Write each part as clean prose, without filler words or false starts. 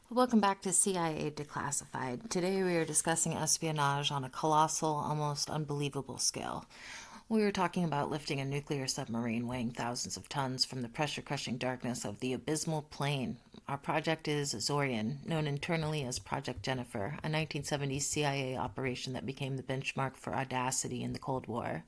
Welcome back to CIA Declassified. Today we are discussing espionage on a colossal, almost unbelievable scale. We are talking about lifting a nuclear submarine weighing thousands of tons from the pressure-crushing darkness of the abysmal plain. Our project is AZORIAN, known internally as Project Jennifer, a 1970s CIA operation that became the benchmark for audacity in the Cold War.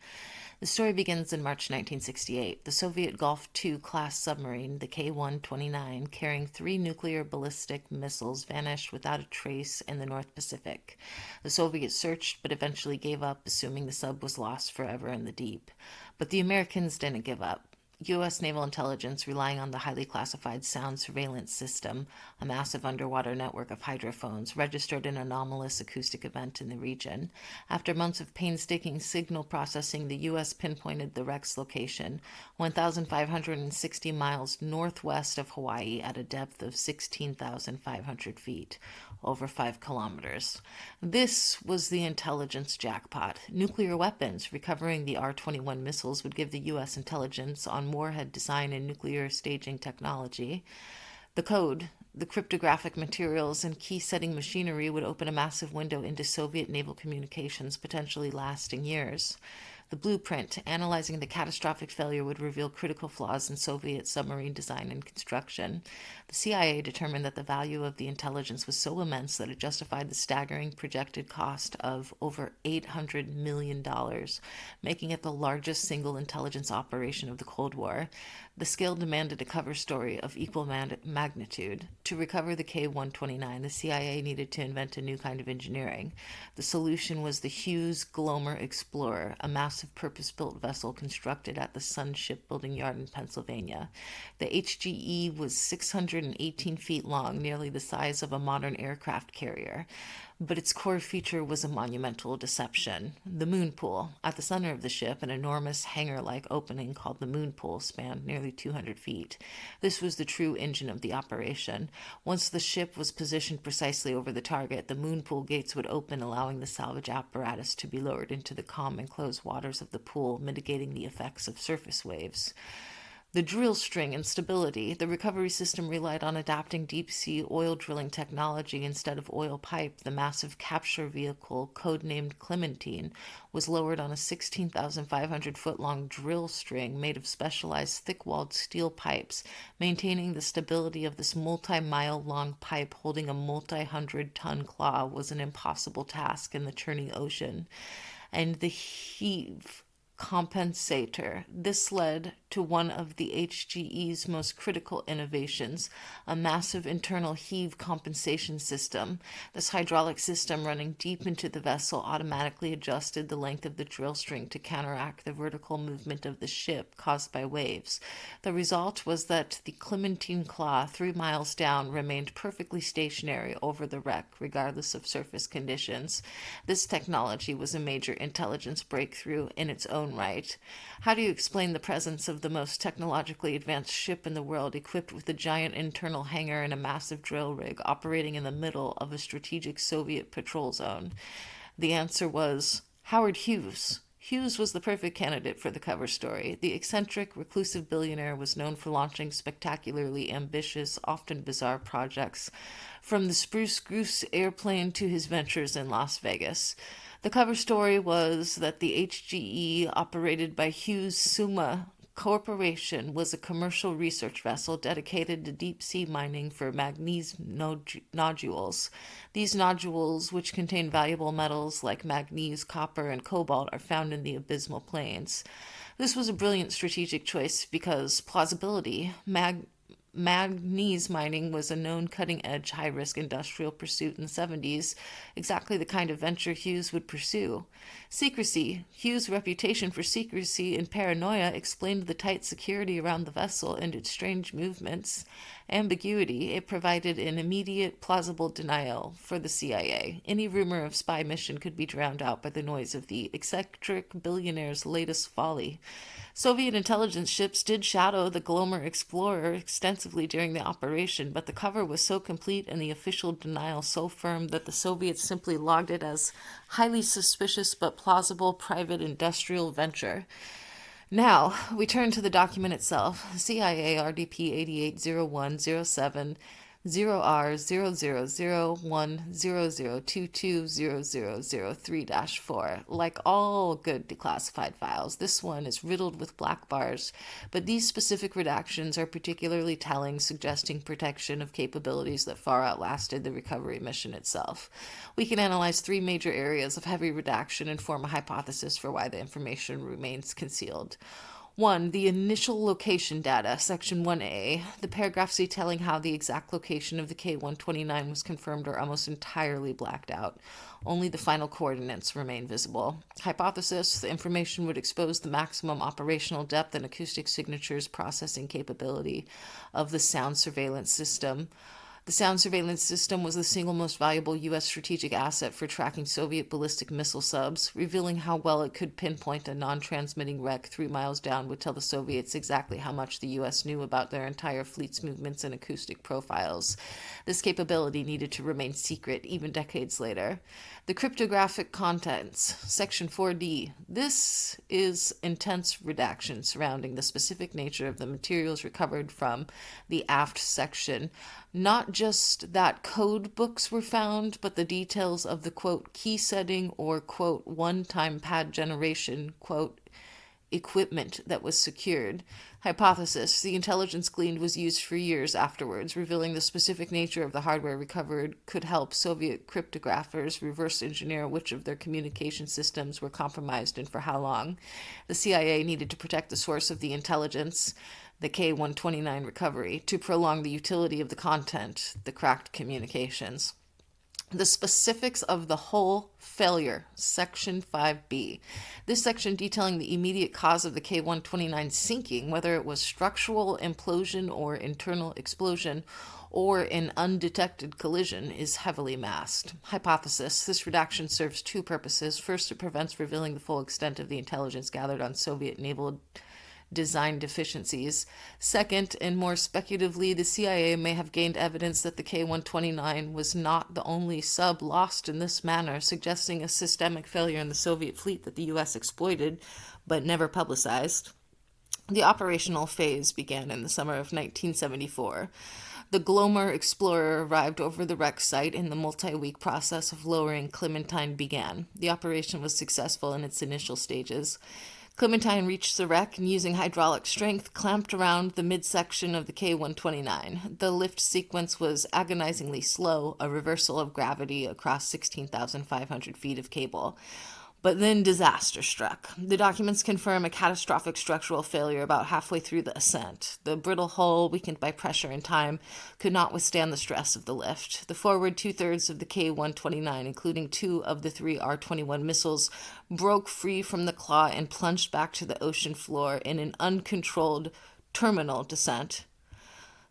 The story begins in March 1968. The Soviet Golf II class submarine, the K-129, carrying 3 nuclear ballistic missiles, vanished without a trace in the North Pacific. The Soviets searched but eventually gave up, assuming the sub was lost forever in the deep. But the Americans didn't give up. U.S. naval intelligence, relying on the highly classified sound surveillance system, a massive underwater network of hydrophones, registered an anomalous acoustic event in the region. After months of painstaking signal processing, the U.S. pinpointed the wreck's location, 1,560 miles northwest of Hawaii at a depth of 16,500 feet, over 5 kilometers. This was the intelligence jackpot. Nuclear weapons. Recovering the R-21 missiles would give the U.S. intelligence on warhead design and nuclear staging technology. The code, the cryptographic materials, and key-setting machinery would open a massive window into Soviet naval communications, potentially lasting years. The blueprint, analyzing the catastrophic failure, would reveal critical flaws in Soviet submarine design and construction. The CIA determined that the value of the intelligence was so immense that it justified the staggering projected cost of over $800 million, making it the largest single intelligence operation of the Cold War. The scale demanded a cover story of equal magnitude. To recover the K-129, the CIA needed to invent a new kind of engineering. The solution was the Hughes Glomar Explorer, a massive purpose-built vessel constructed at the Sun Shipbuilding Yard in Pennsylvania. The HGE was 618 feet long, nearly the size of a modern aircraft carrier. But its core feature was a monumental deception. The moon pool. At the center of the ship, an enormous hangar-like opening called the moon pool spanned nearly 200 feet. This was the true engine of the operation. Once the ship was positioned precisely over the target, the moon pool gates would open, allowing the salvage apparatus to be lowered into the calm and closed waters of the pool, mitigating the effects of surface waves. The drill string and stability. The recovery system relied on adapting deep-sea oil drilling technology instead of oil pipe. The massive capture vehicle, codenamed Clementine, was lowered on a 16,500-foot-long drill string made of specialized thick-walled steel pipes. Maintaining the stability of this multi-mile-long pipe holding a multi-hundred-ton claw was an impossible task in the churning ocean. And the heave compensator. This led to one of the HGE's most critical innovations, a massive internal heave compensation system. This hydraulic system, running deep into the vessel, automatically adjusted the length of the drill string to counteract the vertical movement of the ship caused by waves. The result was that the Clementine claw, 3 miles down, remained perfectly stationary over the wreck, regardless of surface conditions. This technology was a major intelligence breakthrough in its own right. How do you explain the presence of the most technologically advanced ship in the world, equipped with a giant internal hangar and a massive drill rig, operating in the middle of a strategic Soviet patrol zone? The answer was Howard Hughes. Hughes was the perfect candidate for the cover story. The eccentric, reclusive billionaire was known for launching spectacularly ambitious, often bizarre projects, from the Spruce Goose airplane to his ventures in Las Vegas. The cover story was that the HGE, operated by Hughes Summa Corporation, was a commercial research vessel dedicated to deep-sea mining for manganese nodules. These nodules, which contain valuable metals like manganese, copper, and cobalt, are found in the abysmal plains. This was a brilliant strategic choice because plausibility. Manganese mining was a known cutting-edge, high-risk industrial pursuit in the 70s, exactly the kind of venture Hughes would pursue. Secrecy. Hughes' reputation for secrecy and paranoia explained the tight security around the vessel and its strange movements. Ambiguity. It provided an immediate, plausible denial for the CIA. Any rumor of spy mission could be drowned out by the noise of the eccentric billionaire's latest folly. Soviet intelligence ships did shadow the Glomar Explorer extensively during the operation, but the cover was so complete and the official denial so firm that the Soviets simply logged it as highly suspicious but plausible private industrial venture. Now, we turn to the document itself. CIA RDP 880107 0R0001002200023-4. Like all good declassified files, this one is riddled with black bars, but these specific redactions are particularly telling, suggesting protection of capabilities that far outlasted the recovery mission itself. We can analyze three major areas of heavy redaction and form a hypothesis for why the information remains concealed. 1. The initial location data, section 1A. The paragraphs detailing how the exact location of the K-129 was confirmed are almost entirely blacked out. Only the final coordinates remain visible. Hypothesis: the information would expose the maximum operational depth and acoustic signatures processing capability of the sound surveillance system. The sound surveillance system was the single most valuable U.S. strategic asset for tracking Soviet ballistic missile subs. Revealing how well it could pinpoint a non-transmitting wreck 3 miles down would tell the Soviets exactly how much the U.S. knew about their entire fleet's movements and acoustic profiles. This capability needed to remain secret even decades later. The cryptographic contents, section 4D. This is intense redaction surrounding the specific nature of the materials recovered from the aft section. Not just that code books were found, but the details of the, quote, key setting or, quote, one-time pad generation, quote, equipment that was secured. Hypothesis: the intelligence gleaned was used for years afterwards. Revealing the specific nature of the hardware recovered could help Soviet cryptographers reverse engineer which of their communication systems were compromised and for how long. The CIA needed to protect the source of the intelligence, the K-129 recovery, to prolong the utility of the content, the cracked communications. The specifics of the whole failure, section 5B. This section detailing the immediate cause of the K-129 sinking, whether it was structural implosion or internal explosion, or an undetected collision, is heavily masked. Hypothesis: this redaction serves two purposes. First, it prevents revealing the full extent of the intelligence gathered on Soviet naval design deficiencies. Second, and more speculatively, the CIA may have gained evidence that the K-129 was not the only sub lost in this manner, suggesting a systemic failure in the Soviet fleet that the U.S. exploited but never publicized. The operational phase began in the summer of 1974. The Glomar Explorer arrived over the wreck site and the multi-week process of lowering Clementine began. The operation was successful in its initial stages. Clementine reached the wreck and, using hydraulic strength, clamped around the midsection of the K-129. The lift sequence was agonizingly slow, a reversal of gravity across 16,500 feet of cable. But then disaster struck. The documents confirm a catastrophic structural failure about halfway through the ascent. The brittle hull, weakened by pressure and time, could not withstand the stress of the lift. The forward two-thirds of the K-129, including 2 of the 3 R-21 missiles, broke free from the claw and plunged back to the ocean floor in an uncontrolled terminal descent.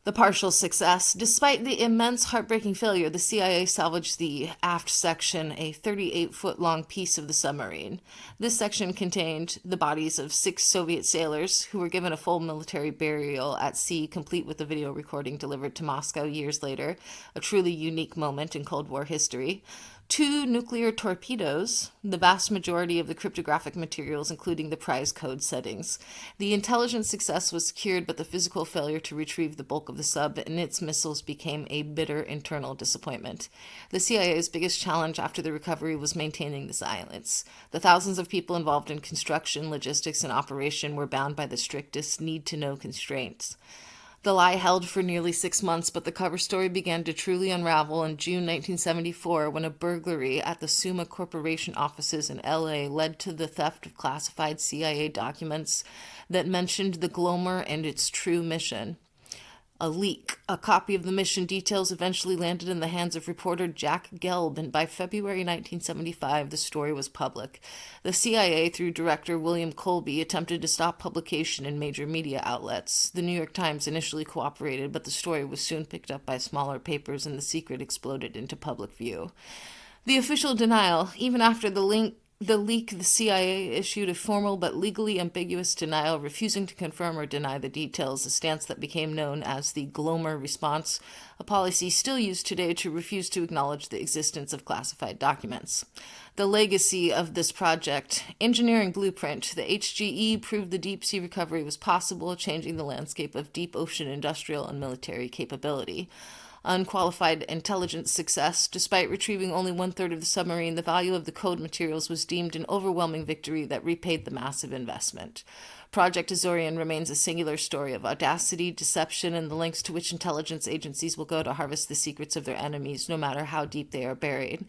The partial success. Despite the immense heartbreaking failure, the CIA salvaged the aft section, a 38-foot-long piece of the submarine. This section contained the bodies of 6 Soviet sailors who were given a full military burial at sea, complete with a video recording delivered to Moscow years later, a truly unique moment in Cold War history. 2 nuclear torpedoes, the vast majority of the cryptographic materials, including the prize code settings. The intelligence success was secured, but the physical failure to retrieve the bulk of the sub and its missiles became a bitter internal disappointment. The CIA's biggest challenge after the recovery was maintaining the silence. The thousands of people involved in construction, logistics, and operation were bound by the strictest need-to-know constraints. The lie held for nearly 6 months, but the cover story began to truly unravel in June 1974 when a burglary at the Summa Corporation offices in L.A. led to the theft of classified CIA documents that mentioned the Glomar and its true mission. A leak. A copy of the mission details eventually landed in the hands of reporter Jack Gelb, and by February 1975, the story was public. The CIA, through director William Colby, attempted to stop publication in major media outlets. The New York Times initially cooperated, but the story was soon picked up by smaller papers, and the secret exploded into public view. The official denial. Even after the leak, the CIA issued a formal but legally ambiguous denial, refusing to confirm or deny the details, a stance that became known as the Glomar response, a policy still used today to refuse to acknowledge the existence of classified documents. The legacy of this project. Engineering blueprint. The HGE proved the deep-sea recovery was possible, changing the landscape of deep ocean industrial and military capability. unqualified intelligence success. Despite retrieving only 1/3 of the submarine, the value of the code materials was deemed an overwhelming victory that repaid the massive investment. Project AZORIAN remains a singular story of audacity, deception, and the lengths to which intelligence agencies will go to harvest the secrets of their enemies, no matter how deep they are buried.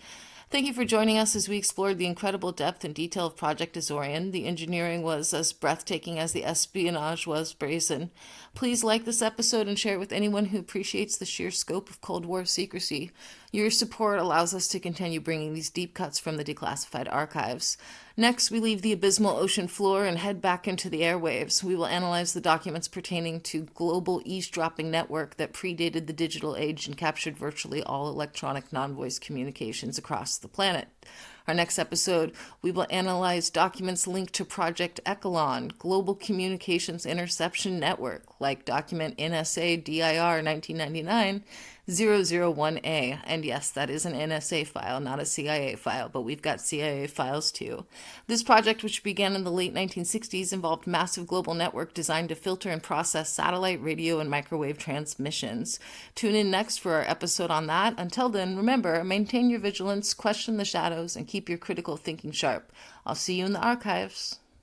Thank you for joining us as we explored the incredible depth and detail of Project AZORIAN. The engineering was as breathtaking as the espionage was brazen. Please like this episode and share it with anyone who appreciates the sheer scope of Cold War secrecy. Your support allows us to continue bringing these deep cuts from the declassified archives. Next, we leave the abysmal ocean floor and head back into the airwaves. We will analyze the documents pertaining to global eavesdropping network that predated the digital age and captured virtually all electronic non-voice communications across the planet. Our next episode, we will analyze documents linked to Project Echelon, Global Communications Interception Network, like document NSA DIR 1999-001A. And yes, that is an NSA file, not a CIA file, but we've got CIA files too. This project, which began in the late 1960s, involved massive global network designed to filter and process satellite, radio, and microwave transmissions. Tune in next for our episode on that. Until then, remember, maintain your vigilance, question the shadows, and keep your critical thinking sharp. I'll see you in the archives.